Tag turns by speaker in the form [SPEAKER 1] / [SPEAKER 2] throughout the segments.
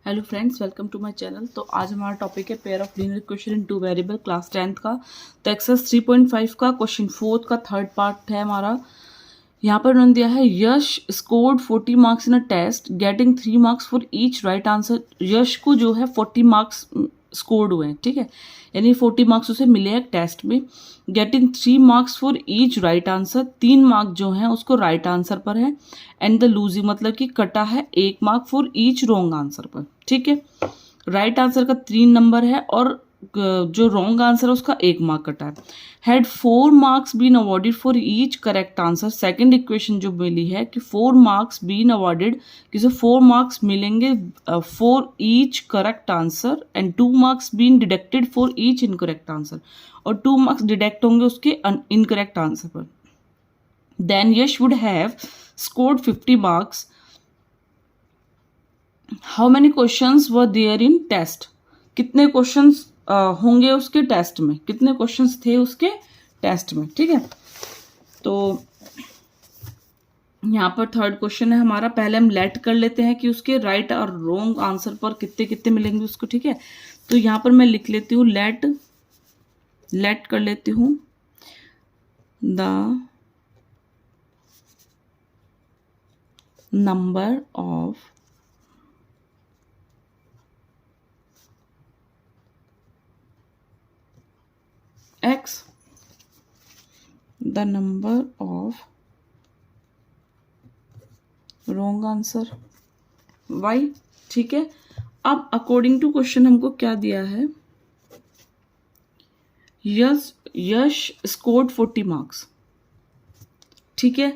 [SPEAKER 1] Hello friends, welcome to my channel. तो आज हमारा टॉपिक है pair of linear equation in two variable, class 10th का। तो एक्सरसाइज 3.5 का क्वेश्चन 4 का थर्ड पार्ट है हमारा। यहाँ पर उन्होंने दिया है Yash scored 40 marks in a test getting 3 marks for each right answer. Yash को जो है 40 मार्क्स स्कोर्ड हुए हैं, ठीक है, यानी 40 मार्क्स उसे मिले हैं टेस्ट में। Getting 3 marks for each right answer, 3 mark जो हैं उसको राइट आंसर पर है। एंड द लूजिंग मतलब कि कटा है 1 mark for each wrong answer पर, ठीक है। राइट आंसर का 3 नंबर है और जो रॉन्ग आंसर है उसका 1 मार्क कटा है। Had 4 marks been awarded for each correct answer. Second equation जो मिली है कि 4 मार्क्स बीन अवॉर्डेड, किसे 4 मार्क्स मिलेंगे फॉर ईच करेक्ट आंसर and 2 marks been deducted for each incorrect answer, और 2 मार्क्स डिडक्ट होंगे उसके इनकरेक्ट आंसर पर। Then Yash would have scored 50 marks. How many questions were there in test, कितने क्वेश्चंस होंगे उसके टेस्ट में, कितने क्वेश्चंस थे उसके टेस्ट में, ठीक है। तो यहाँ पर थर्ड क्वेश्चन है हमारा। पहले हम लेट कर लेते हैं कि उसके राइट और रॉन्ग आंसर पर कितने कितने मिलेंगे उसको, ठीक है। तो यहाँ पर मैं लिख लेती हूँ लेट कर लेती हूँ the number of x, the number of wrong answer y, ठीक है। अब अकॉर्डिंग टू क्वेश्चन हमको क्या दिया है, यश स्कोर्ड 40 मार्क्स, ठीक है।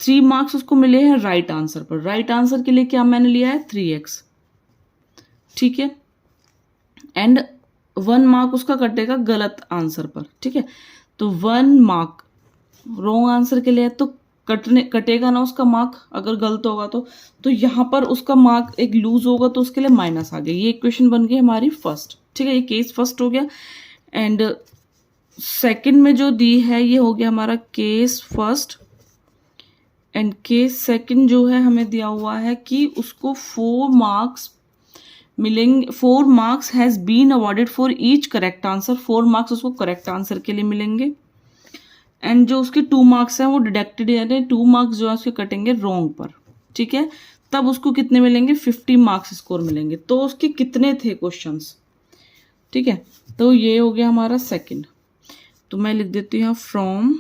[SPEAKER 1] 3 मार्क्स उसको मिले हैं राइट आंसर पर। राइट आंसर के लिए क्या मैंने लिया है 3x, ठीक है। एंड 1 मार्क उसका कटेगा गलत आंसर पर, ठीक है। तो 1 मार्क रॉन्ग आंसर के लिए तो कटेगा ना उसका मार्क अगर गलत होगा तो यहाँ पर उसका मार्क एक लूज होगा तो उसके लिए माइनस आ गया। ये इक्वेशन बन गई हमारी फर्स्ट, ठीक है। ये केस फर्स्ट हो गया। एंड सेकंड में जो दी है ये हो गया हमारा case first. And case second जो है हमें दिया हुआ है कि उसको 4 मार्क्स मिलेंगे, 4 marks has been awarded for each correct answer. 4 marks उसको करेक्ट आंसर के लिए मिलेंगे। एंड जो उसके 2 मार्क्स हैं वो डिडक्टेड, यानी 2 मार्क्स जो है उसके कटेंगे रॉन्ग पर, ठीक है। तब उसको कितने मिलेंगे 50 मार्क्स स्कोर मिलेंगे। तो उसके कितने थे क्वेश्चंस, ठीक है। तो ये हो गया हमारा सेकंड। तो मैं लिख देती हूँ यहाँ फ्रॉम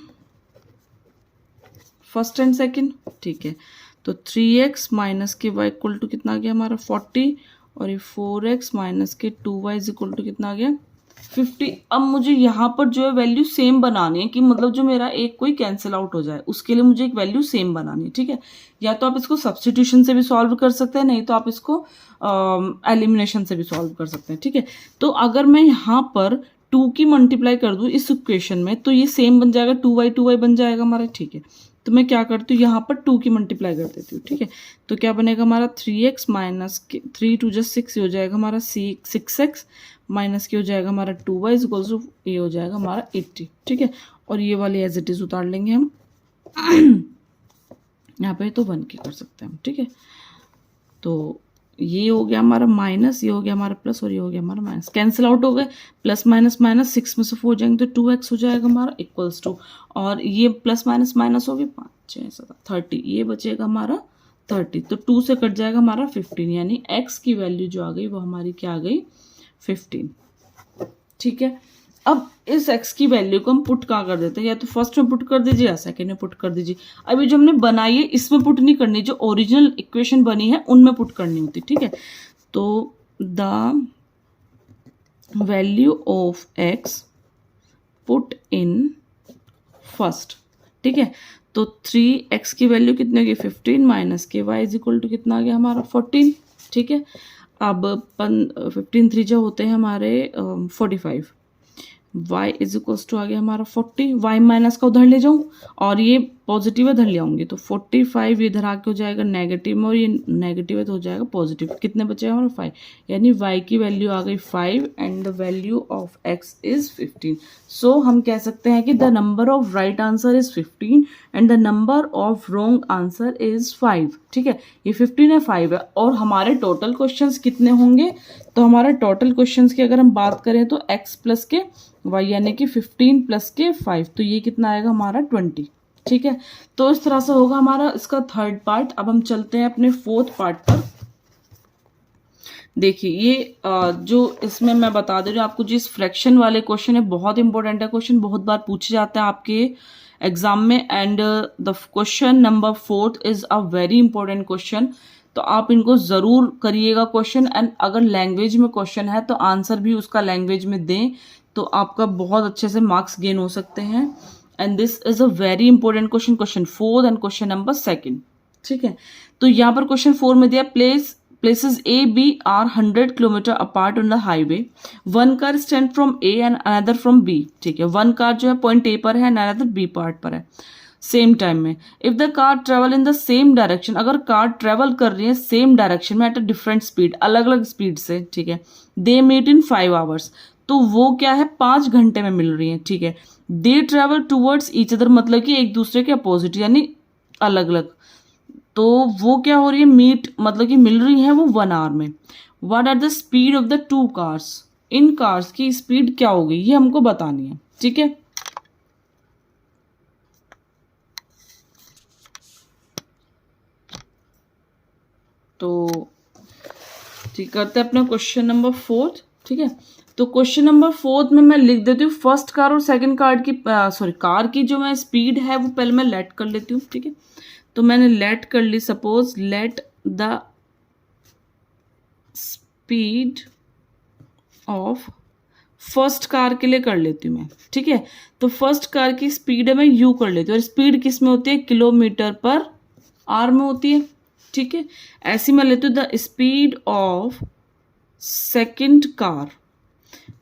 [SPEAKER 1] फर्स्ट एंड सेकंड, ठीक है। तो 3x माइनस के y इक्वल टू कितना आ गया हमारा 40, और ये 4x माइनस के 2y इक्वल टू कितना आ गया 50। अब मुझे यहाँ पर जो है वैल्यू सेम बनानी है कि मतलब जो मेरा एक कोई कैंसिल आउट हो जाए, उसके लिए मुझे एक वैल्यू सेम बनानी है, ठीक है। या तो आप इसको सब्स्टिट्यूशन से भी सॉल्व कर सकते हैं, नहीं तो आप इसको एलिमिनेशन से भी सॉल्व कर सकते हैं, ठीक है। तो अगर मैं यहाँ पर 2 की मल्टीप्लाई कर दूँ इस इक्वेशन में तो ये सेम बन जाएगा, 2y बन जाएगा हमारा, ठीक है। तो मैं क्या करती हूँ यहाँ पर 2 की मल्टीप्लाई कर देती हूँ, ठीक है। तो क्या बनेगा हमारा 3x माइनस 3 2 6 हो जाएगा हमारा 6x माइनस के हो जाएगा हमारा 2y इक्वल्स टू ये हो जाएगा हमारा 80, ठीक है। और ये वाली एज इट इज उतार लेंगे हम यहाँ पे, तो 1 की कर सकते हैं हम, ठीक है। तो ये हो गया हमारा माइनस, ये हो गया हमारा प्लस, और ये हो गया हमारा माइनस, कैंसिल आउट हो गए। प्लस माइनस माइनस 6 में से 4 जाएंगे तो 2x हो जाएगा हमारा इक्वल्स टू, और ये प्लस माइनस माइनस हो गए 5 6 7 30, ये बचेगा हमारा 30। तो 2 से कट जाएगा हमारा 15, यानी x की वैल्यू जो आ गई वो हमारी क्या आ गई 15, ठीक है। अब इस x की वैल्यू को हम पुट कहाँ कर देते हैं, या तो फर्स्ट में पुट कर दीजिए या सेकेंड में पुट कर दीजिए। अभी जो हमने बनाई है इसमें पुट नहीं करनी, जो ओरिजिनल इक्वेशन बनी है उनमें पुट करनी होती, ठीक है। तो the value of x put in first, ठीक है। तो 3x की वैल्यू कितनी होगी 15 माइनस के y इज इक्वल टू कितना आ गया हमारा 14, ठीक है। अब 15 3 जो होते हैं हमारे 45, y इज इक्वल्स टू आ गया हमारा 40। y माइनस का उधर ले जाऊं और ये पॉजिटिव इधर ले आऊंगी तो 45 इधर आके हो जाएगा नेगेटिव में, और ये नेगेटिव है तो हो जाएगा पॉजिटिव। कितने बचे हमारे 5, यानी y की वैल्यू आ गई 5 and the value of x is 15। सो हम कह सकते हैं कि the number of right answer is 15 and the number of wrong answer is 5। ठीक है, ये 15 है 5 है। और हमारे टोटल क्वेश्चंस कितने होंगे, तो हमारे टोटल क्वेश्चंस की अगर हम बात करें तो x प्लस के y यानी कि 15 प्लस के 5, तो ये कितना आएगा हमारा 20। ठीक है, तो इस तरह से होगा हमारा इसका थर्ड पार्ट। अब हम चलते हैं अपने फोर्थ पार्ट पर। देखिए ये जो इसमें मैं बता दे रही हूँ आपको, जिस फ्रैक्शन वाले क्वेश्चन है, बहुत इंपॉर्टेंट है क्वेश्चन, बहुत बार पूछे जाता है आपके एग्जाम में। And the question number 4 is a very important question, तो आप इनको जरूर करिएगा क्वेश्चन। एंड अगर लैंग्वेज में क्वेश्चन है तो आंसर भी उसका लैंग्वेज में दें, तो आपका बहुत अच्छे से मार्क्स गेन हो सकते हैं। And this is a very important question, question 4 and question number 2। ठीक है, तो यहाँ पर क्वेश्चन 4 में दिया places A, B are 100 kilometre apart on the highway. One car stand from A and another from B। ठीक है, वन कार जो है पॉइंट A पर है एंड अनदर B पार्ट पर है सेम टाइम में। If the car travel in the same direction, अगर कार ट्रेवल कर रही है सेम डायरेक्शन में एट अ डिफरेंट स्पीड, अलग अलग स्पीड से, ठीक है, दे मीट इन 5 आवर्स, तो वो क्या है 5 घंटे में मिल रही है। ठीक है, they travel towards each other, मतलब कि एक दूसरे के अपोजिट यानी अलग अलग, तो वो क्या हो रही है मीट, मतलब कि मिल रही है वो 1 आवर में। What are the speed of the 2 cars, इन कार्स की स्पीड क्या होगी ये हमको बतानी है। ठीक है, तो ठीक करते हैं अपना क्वेश्चन नंबर 4। ठीक है, तो क्वेश्चन नंबर 4 में मैं लिख देती हूँ फर्स्ट कार और सेकंड कार की कार की जो मैं स्पीड है वो पहले मैं लेट कर लेती हूँ। ठीक है, तो मैंने लेट कर ली, suppose let the speed of first car के लिए कर लेती हूँ मैं। ठीक है, तो फर्स्ट कार की स्पीड है मैं यू कर लेती हूँ, और स्पीड किस में होती है, किलोमीटर पर आर में होती है। ठीक है, ऐसी मैं लेती हूँ the speed of second car,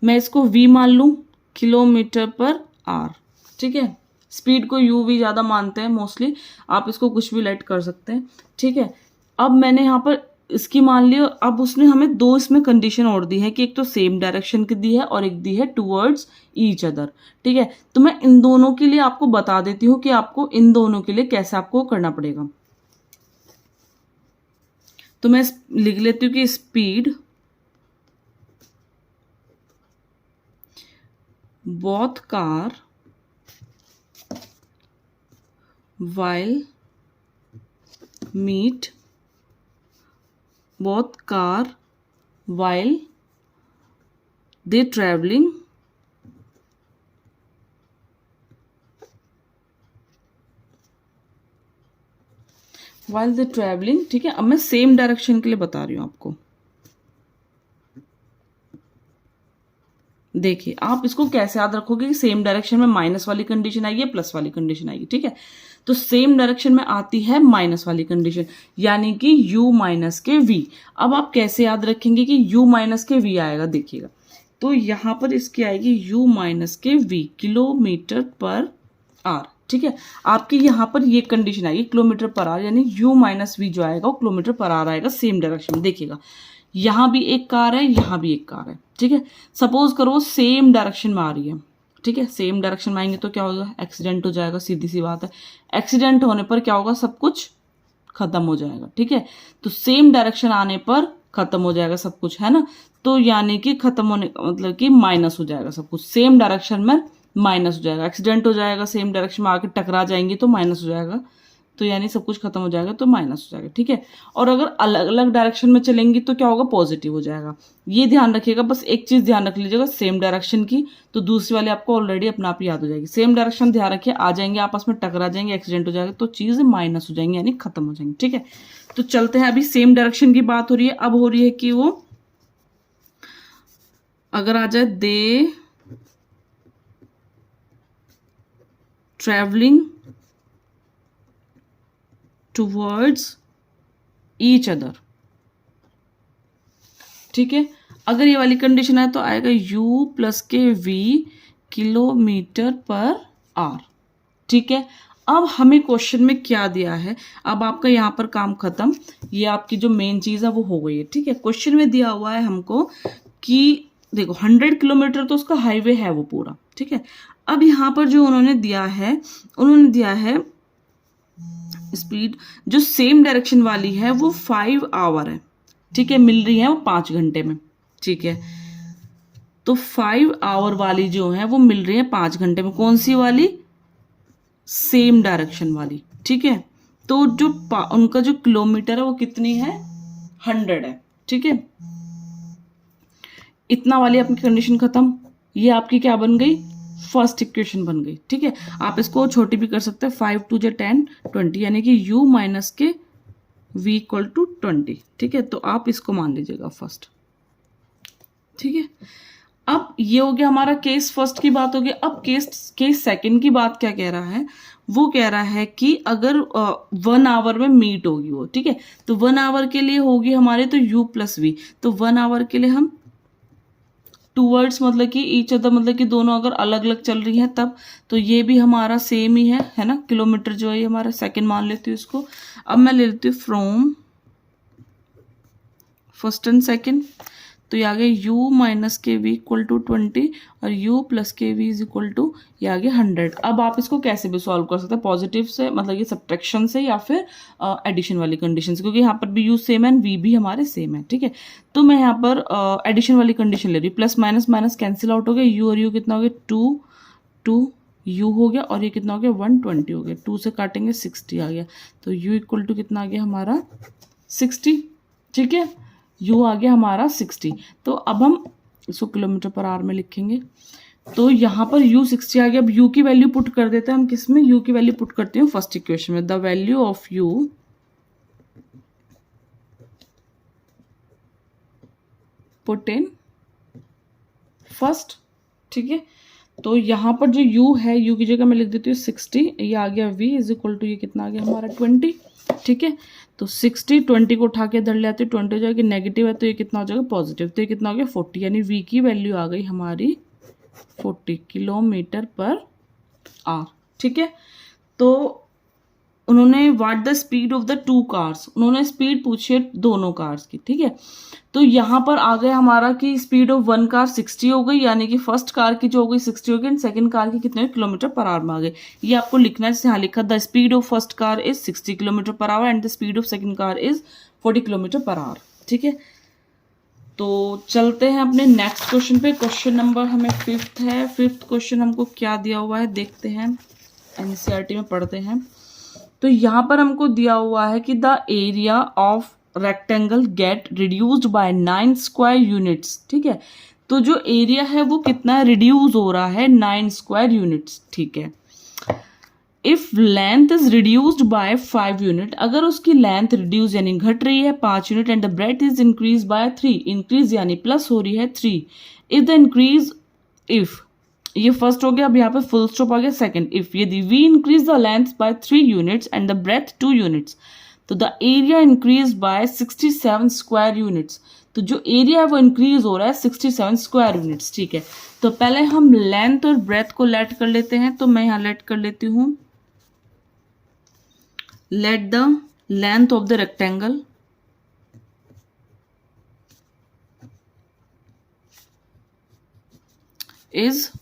[SPEAKER 1] मैं इसको वी मान लूँ, किलोमीटर पर आर। ठीक है, स्पीड को यू वी ज़्यादा मानते हैं मोस्टली, आप इसको कुछ भी लेट कर सकते हैं। ठीक है, अब मैंने यहाँ पर इसकी मान ली। अब उसने हमें 2 इसमें कंडीशन और दी है कि एक तो सेम डायरेक्शन की दी है और एक दी है टूवर्ड्स ईच अदर। ठीक है, तो मैं इन दोनों के लिए आपको बता देती हूँ कि आपको इन दोनों के लिए कैसे आपको करना पड़ेगा। तो मैं लिख लेती हूँ कि speed both car while meet, both car while they traveling while they traveling। ठीक है, अब मैं सेम डायरेक्शन के लिए बता रही हूँ आपको। देखिए आप इसको कैसे याद रखोगे कि सेम डायरेक्शन में माइनस वाली कंडीशन आएगी, प्लस वाली कंडीशन आएगी। ठीक है, तो सेम डायरेक्शन में आती है माइनस वाली कंडीशन, यानी कि u माइनस के v। अब आप कैसे याद रखेंगे कि u माइनस के v आएगा, देखिएगा, तो यहां पर इसकी आएगी u माइनस के v, किलोमीटर पर आर। ठीक है, आपकी यहाँ पर ये कंडीशन आएगी किलोमीटर पर आर, यानी u माइनस v जो आएगा वो किलोमीटर पर आर आएगा सेम डायरेक्शन में। देखिएगा यहाँ भी एक कार है, यहाँ भी एक कार है। ठीक है, सपोज करो सेम डायरेक्शन में आ रही है। ठीक है, सेम डायरेक्शन में आएंगे तो क्या होगा, एक्सीडेंट हो जाएगा, सीधी सी बात है। एक्सीडेंट होने पर क्या होगा, सब कुछ खत्म हो जाएगा। ठीक है, तो सेम डायरेक्शन आने पर खत्म हो जाएगा सब कुछ, है ना, तो यानी कि खत्म होने का मतलब कि माइनस हो जाएगा सब कुछ, सेम डायरेक्शन में माइनस हो जाएगा। एक्सीडेंट हो जाएगा, सेम डायरेक्शन में आके टकरा जाएंगी तो माइनस हो जाएगा, तो यानी सब कुछ खत्म हो जाएगा तो माइनस हो जाएगा। ठीक है, और अगर अलग अलग डायरेक्शन में चलेंगी तो क्या होगा, पॉजिटिव हो जाएगा। ये ध्यान रखिएगा, बस एक चीज ध्यान रख लीजिएगा सेम डायरेक्शन की, तो दूसरी वाली आपको ऑलरेडी अपना आप याद हो जाएगी। सेम डायरेक्शन ध्यान रखिए, आ जाएंगे आपस में टकरा जाएंगे, एक्सीडेंट हो जाएगा तो चीज माइनस हो जाएंगी यानी खत्म हो जाएंगी। ठीक है, तो चलते हैं, अभी सेम डायरेक्शन की बात हो रही है, अब हो रही है कि वो अगर आ जाए दे ट्रेवलिंग टूवर्ड्स ईच अदर। ठीक है, अगर ये वाली कंडीशन है तो आएगा u प्लस के v, किलोमीटर पर आर। ठीक है, अब हमें क्वेश्चन में क्या दिया है, अब आपका यहाँ पर काम खत्म, ये आपकी जो मेन चीज़ है वो हो गई है। ठीक है, क्वेश्चन में दिया हुआ है हमको कि देखो 100 किलोमीटर तो उसका हाईवे है वो पूरा। ठीक है, अब यहाँ पर जो उन्होंने दिया है स्पीड जो सेम डायरेक्शन वाली है वो 5 आवर है। ठीक है, मिल रही है वो 5 घंटे में। ठीक है, तो 5 आवर वाली जो है वो मिल रही है 5 घंटे में। कौन सी वाली? सेम डायरेक्शन वाली। ठीक है, तो जो उनका जो किलोमीटर है वो कितनी है? 100 है। ठीक है, इतना वाली आपकी कंडीशन खत्म। ये आपकी क्या बन गई? फर्स्ट इक्वेशन बन गई। ठीक है, आप इसको छोटी भी कर सकते हैं, 5 2 जा 10 20, यानी कि u माइनस के v इक्वल टू 20। ठीक है, तो आप इसको मान लीजिएगा फर्स्ट। ठीक है, अब ये हो गया हमारा केस फर्स्ट की बात हो गई। अब केस सेकंड की बात क्या कह रहा है? वो कह रहा है कि अगर 1 आवर में मीट होगी वो। ठीक है, तो 1 आवर के लिए होगी हमारे तो u प्लस वी, तो 1 आवर के लिए हम टूवर्ड्स मतलब कि ईच अदर, मतलब कि दोनों अगर अलग अलग चल रही हैं तब, तो ये भी हमारा सेम ही है ना। किलोमीटर जो है ये हमारा सेकंड मान लेती हूँ इसको। अब मैं ले लेती हूँ फ्रॉम फर्स्ट एंड सेकंड, तो ये आ गया u माइनस के वी इक्वल टू 20 और u प्लस के वी इज इक्वल टू ये आ गया 100। अब आप इसको कैसे भी सॉल्व कर सकते हैं, पॉजिटिव से मतलब ये सब्ट्रैक्शन से या फिर एडिशन वाली कंडीशन से, क्योंकि यहाँ पर भी u सेम है एंड v भी हमारे सेम है। ठीक है, तो मैं यहाँ पर एडिशन वाली कंडीशन ले रही हूँ। Plus minus minus cancel out हो गया, u और u कितना हो गया? 2 u हो गया, और ये कितना हो गया? 120 हो गया। 2 से काटेंगे 60 आ गया, तो u इक्वल टू कितना आ गया हमारा? 60। ठीक है, u आ गया हमारा 60। तो अब हम इसको किलोमीटर पर आवर में लिखेंगे, तो यहाँ पर u 60 आ गया। अब u की वैल्यू पुट कर देते हैं हम किस में? u की वैल्यू पुट करते हैं फर्स्ट इक्वेशन में। The value of u put in first. ठीक है, तो यहाँ पर जो u है, u की जगह मैं लिख देती हूँ 60, ये आ गया v इज इक्वल टू ये कितना आ गया हमारा 20। ठीक है, तो 60 20 को उठा के इधर ले आते 20 हो जाएगी, नेगेटिव है तो ये कितना हो जाएगा? पॉजिटिव, तो ये कितना हो गया? 40, यानी v की वैल्यू आ गई हमारी 40 किलोमीटर पर आवर। ठीक है, तो उन्होंने what the speed of the 2 cars, उन्होंने स्पीड पूछी है दोनों कार्स की। ठीक है, तो यहाँ पर आ गया हमारा कि स्पीड ऑफ 1 कार 60 हो गई, यानी कि फर्स्ट कार की जो हो गई 60 हो गई, एंड सेकंड कार की कितने किलोमीटर पर आवर में आ गई। ये आपको लिखना है, जैसे यहाँ लिखा the speed of first car is 60 kilometre per hour and the speed of second car is 40 kilometre per hour. ठीक है, तो चलते हैं अपने नेक्स्ट क्वेश्चन पे। क्वेश्चन नंबर हमें 5th है। 5th क्वेश्चन हमको क्या दिया हुआ है देखते हैं, एनसीईआरटी में पढ़ते हैं। तो यहाँ पर हमको दिया हुआ है कि the area of rectangle gate reduced by 9 square units. ठीक है, तो जो एरिया है वो कितना रिड्यूस हो रहा है? 9 स्क्वायर यूनिट्स। ठीक है, if length is reduced by 5 unit, अगर उसकी लेंथ रिड्यूस यानी घट रही है 5 unit, and the breadth is increase by 3, increase यानी प्लस हो रही है 3। इफ द इंक्रीज, इफ ये फर्स्ट हो गया, अब यहाँ पे फुल स्टॉप आ गया सेकंड। इफ यदि we increase the length by 3 units and the breadth 2 units, तो the area increase bye 67 square units. तो जो एरिया है वो इंक्रीज हो रहा है 67 स्क्वायर यूनिट्स। ठीक है, तो पहले हम लेंथ और ब्रेथ को लेट कर लेते हैं, तो मैं यहाँ लेट कर लेती हूँ, let the length of the rectangle is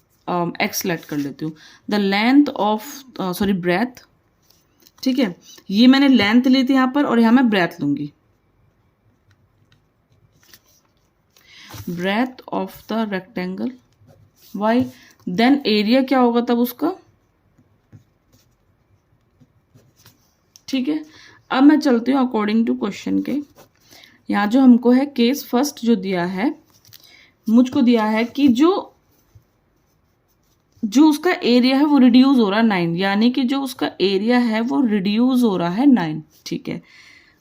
[SPEAKER 1] X let कर लेती हूँ, the length of sorry breadth. ठीक है, ये मैंने लेंथ ली थी यहाँ पर, और यहाँ मैं ब्रेथ लूंगी, breadth of the rectangle Y, then area क्या होगा तब उसका। ठीक है, अब मैं चलती हूँ अकॉर्डिंग टू क्वेश्चन के। यहाँ जो हमको है केस फर्स्ट जो दिया है, मुझको दिया है कि जो उसका एरिया है वो रिड्यूस हो रहा है 9, यानी कि जो उसका एरिया है वो रिड्यूस हो रहा है 9। ठीक है,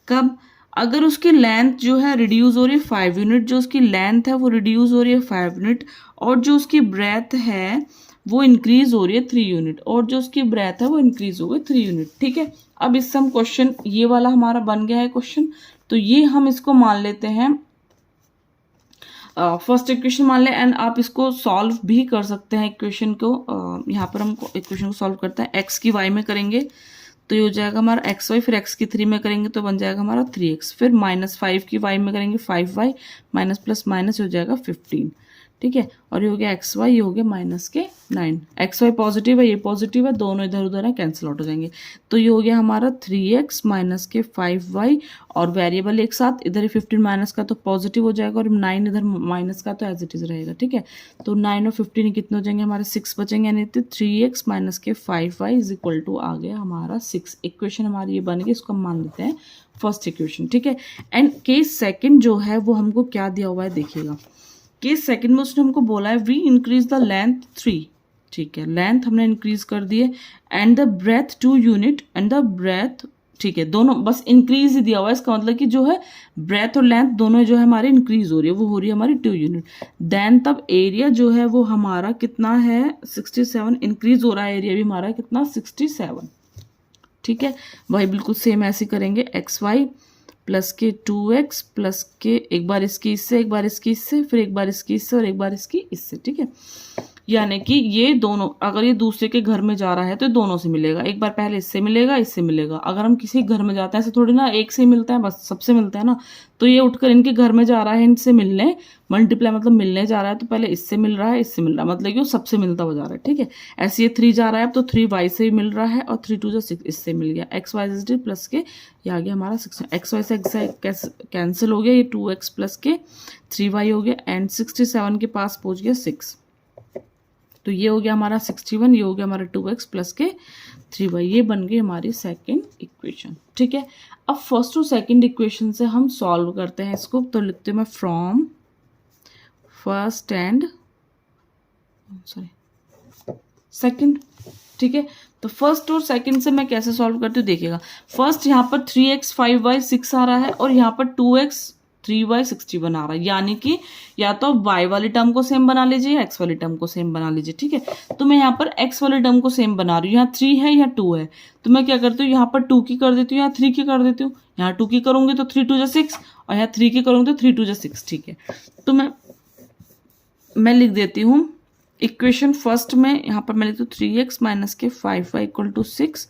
[SPEAKER 1] कब? अगर उसकी लेंथ जो है रिड्यूस हो रही है 5 यूनिट, जो उसकी लेंथ है वो रिड्यूस हो रही है 5 यूनिट, और जो उसकी ब्रेथ है वो इंक्रीज हो रही है 3 यूनिट, और जो उसकी ब्रेथ है वो इंक्रीज हो गई 3 यूनिट। ठीक है, अब इससे हम क्वेश्चन, ये वाला हमारा बन गया है क्वेश्चन, तो ये हम इसको मान लेते हैं फर्स्ट इक्वेशन मान लें एंड आप इसको सॉल्व भी कर सकते हैं इक्वेशन को। यहाँ पर हम इक्वेशन को सॉल्व करते हैं, एक्स की वाई में करेंगे तो ये हो जाएगा हमारा एक्स वाई, फिर एक्स की 3 में करेंगे तो बन जाएगा हमारा 3x, फिर -5 की वाई में करेंगे 5y, माइनस प्लस माइनस हो जाएगा 15, ठीक है। और ये हो गया एक्स वाई, ये हो गया -9। एक्स वाई पॉजिटिव है, ये पॉजिटिव है, दोनों इधर उधर है, कैंसिल आउट हो जाएंगे। तो ये हो गया हमारा 3x माइनस के 5y, और वेरिएबल एक साथ, इधर 15 माइनस का तो पॉजिटिव हो जाएगा और 9 इधर माइनस का तो एज इट इज रहेगा, ठीक है। तो 9 और 15 कितने हो जाएंगे हमारे 6 बचेंगे, यानी 3x माइनस के 5y इज इक्वल टू आ गया हमारा 6। इक्वेशन हमारी ये बन गई, इसको हम मान लेते हैं फर्स्ट इक्वेशन, ठीक है। एंड केस सेकंड जो है वो हमको क्या दिया हुआ है देखिएगा। केस सेकंड में उसने हमको बोला है वी इंक्रीज द लेंथ 3, ठीक है, लेंथ हमने इंक्रीज कर दी है, and the breadth 2 unit, and the breadth, ठीक है, दोनों बस इंक्रीज ही दिया हुआ है, इसका मतलब कि जो है ब्रेथ और लेंथ दोनों जो है हमारी इंक्रीज हो रही है, वो हो रही है हमारी 2 यूनिट। देन तब एरिया जो है वो हमारा कितना है 67, इंक्रीज हो रहा है एरिया भी हमारा कितना 67, ठीक है। वही बिल्कुल सेम ऐसे करेंगे, एक्स वाई प्लस के 2x प्लस के एक बार इसकी इससे, एक बार इसकी इससे, फिर एक बार इसकी इससे और एक बार इसकी इससे, ठीक है। यानी कि ये दोनों अगर ये दूसरे के घर में जा रहा है तो दोनों से मिलेगा, एक बार पहले इससे मिलेगा, इससे मिलेगा। अगर हम किसी घर में जाते हैं ऐसे थोड़ी ना एक से ही मिलता है, बस सबसे मिलता है ना। तो ये उठकर इनके घर में जा रहा है, इनसे मिलने, मल्टीप्लाई मतलब मिलने जा रहा है, तो पहले इससे मिल रहा है, इससे मिल रहा है, मतलब कि वो सबसे मिलता हो जा रहा है, ठीक है। ऐसे ये 3 जा रहा है अब तो 3y से ही मिल रहा है, और 3 2 6 इससे मिल गया, एक्स वाई z प्लस के ये आ गया हमारा 6, एक्स वाई से कैंसिल हो गया, ये 2x प्लस के 3y हो गया, एंड 67 के पास पहुंच गया 6, तो ये हो गया हमारा 61, ये हो गया हमारा 2x प्लस के 3y, ये बन गई हमारी सेकंड इक्वेशन, ठीक है। अब फर्स्ट और सेकंड इक्वेशन से हम सॉल्व करते हैं इसको, तो लिखते हैं मैं फ्रॉम फर्स्ट एंड सेकंड, ठीक है। तो फर्स्ट और सेकंड से मैं कैसे सॉल्व करती हूँ देखिएगा। फर्स्ट यहाँ पर 3x 5y 6 आ रहा है, और यहाँ पर 2x 3y 61 आ रहा है, यानी कि या तो y वाली टर्म को सेम बना लीजिए या x वाली टर्म को सेम बना लीजिए, ठीक है। तो मैं यहाँ पर x वाली टर्म को सेम बना रही हूँ, यहाँ 3 है यहाँ 2 है, तो मैं क्या करती हूँ यहाँ पर 2 की कर देती हूँ, यहाँ 3 की कर देती हूँ। यहाँ 2 की करूंगी तो 3 2 जा 6, और यहाँ 3 की करूंगी तो 3 2 जा 6, ठीक है। तो मैं लिख देती हूँ इक्वेशन फर्स्ट में, यहाँ पर मैं लिखती हूँ 3x माइनस के 5y इक्वल टू 6,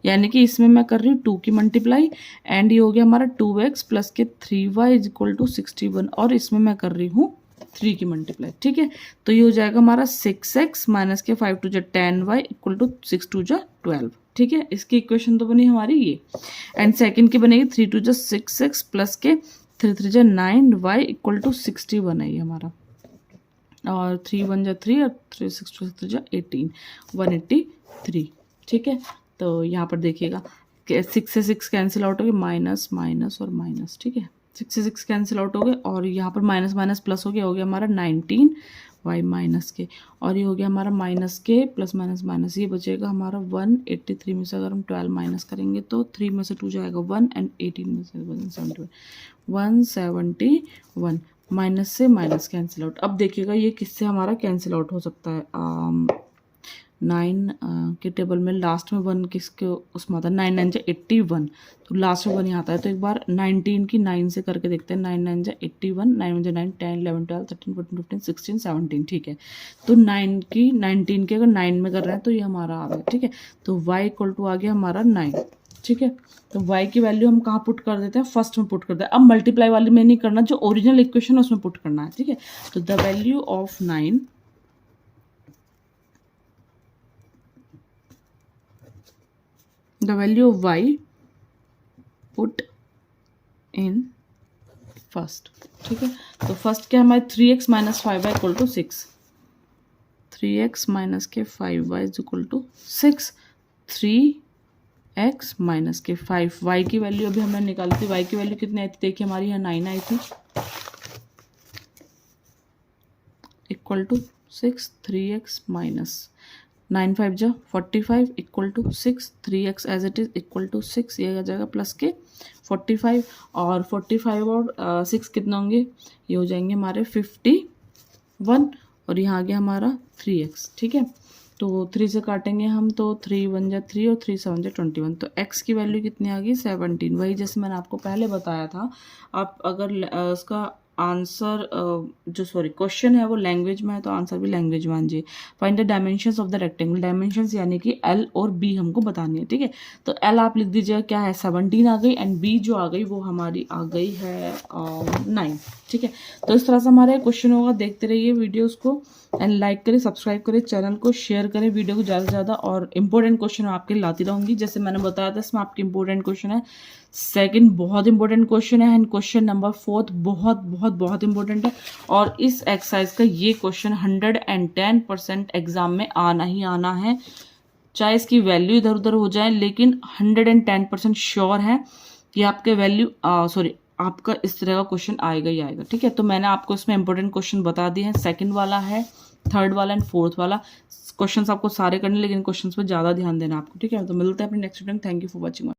[SPEAKER 1] यानी कि इसमें मैं कर रही हूँ 2 की मल्टीप्लाई, एंड ये हो गया हमारा 2x प्लस के 3y इज इक्वल टू 61, और इसमें मैं कर रही हूँ 3 की मल्टीप्लाई, ठीक है। तो ये हो जाएगा हमारा 6x माइनस के 5 2 10y इक्वल टू 6 2 12, ठीक है। इसकी इक्वेशन तो बनी हमारी ये, एंड सेकेंड की बनेगी 3 2 6x प्लस के 3 3 9y इक्वल टू 61 है ये हमारा, और 3 1 जा 3 और 3 6 2 6 जा 18 183, ठीक है। तो यहाँ पर देखिएगा 6 से 6 कैंसिल आउट हो गए, माइनस माइनस और माइनस, ठीक है। 6 से 6 कैंसिल आउट हो गए, और यहाँ पर माइनस माइनस प्लस हो गया हमारा 19 y माइनस के, और ये हो गया हमारा माइनस के प्लस माइनस माइनस, ये बचेगा हमारा 183 में से अगर हम 12 माइनस करेंगे तो 3 में से 2 जाएगा 1, एंड 18 में से 171 माइनस से माइनस कैंसिल आउट। अब देखिएगा ये किससे हमारा कैंसिल आउट हो सकता है, 9 के टेबल में लास्ट में 1 किसके उसमें आता है, 9 9 जा 81, तो लास्ट में 1 यहाँ आता है। तो एक बार 19 की 9 से करके देखते हैं, 9 9 जा 81, 9 1 जा 9 10 11 12 13 14 15 16 17, ठीक है। तो 9 की 19 के अगर 9 में कर रहे हैं तो ये हमारा आ रहा है, ठीक है। तो y इक्वल टू आ गया हमारा 9, ठीक है। तो y की वैल्यू हम कहाँ पुट कर देते हैं, फर्स्ट में पुट करते हैं। अब मल्टीप्लाई वाली में नहीं करना, जो ओरिजिनल इक्वेशन है उसमें पुट करना है, ठीक है। तो the value of 9 the value of y put in first, ठीक है। तो फर्स्ट क्या हमारे 3x minus 5y equal to 6, 3x minus के 5y is equal to 6, 3x minus के 5, y की वैल्यू अभी हमने निकाली थी, y की वैल्यू कितनी आई थी देखिए हमारी, यहाँ 9 आई थी, इक्वल टू 6, 3x माइनस 9 5 जा 45 equal to 6, 3x as it is equal to 6, ये आ जाएगा प्लस के 45, और 45 और 6 कितना होंगे, ये हो जाएंगे हमारे 51, और यहाँ आ गया हमारा 3x, ठीक है। तो 3 से काटेंगे हम तो 3 1 जा 3 और 3 7 जा 21, तो x की वैल्यू कितनी आ गई 17, वही जैसे मैंने आपको पहले बताया था। आप अगर उसका आंसर जो सॉरी क्वेश्चन है वो लैंग्वेज में है तो आंसर भी लैंग्वेज में आना चाहिए। Find the dimensions of the rectangle, dimensions यानी कि एल और बी हमको बतानी है, ठीक है। तो एल आप लिख दीजिएगा क्या है 17 आ गई, एंड बी जो आ गई वो हमारी आ गई है 9, ठीक है। तो इस तरह से हमारे क्वेश्चन होगा, देखते रहिए वीडियोज़ को एंड लाइक करें, सब्सक्राइब करें, चैनल को शेयर करें, वीडियो को ज़्यादा से ज़्यादा, और इंपॉर्टेंट क्वेश्चन आपके लाती रहूँगी। जैसे मैंने बताया था इसमें आपके इंपॉर्टेंट क्वेश्चन है, सेकंड बहुत इंपॉर्टेंट क्वेश्चन है, एंड क्वेश्चन नंबर 4 बहुत बहुत बहुत इंपॉर्टेंट है। और इस एक्सरसाइज का ये क्वेश्चन 110% एग्जाम में आना ही आना है, चाहे इसकी वैल्यू इधर उधर हो जाए, लेकिन 110% श्योर है कि आपके वैल्यू सॉरी आपका इस तरह का क्वेश्चन आएगा ही आएगा, ठीक है। तो मैंने आपको इसमें इंपॉर्टेंट क्वेश्चन बता दिए हैं, सेकंड वाला है, थर्ड वाला एंड फोर्थ वाला। क्वेश्चंस आपको सारे करने, लेकिन क्वेश्चंस पे ज़्यादा ध्यान देना आपको, ठीक है। तो मिलते हैं अपने नेक्स्ट वीडियो में। Thank you for watching.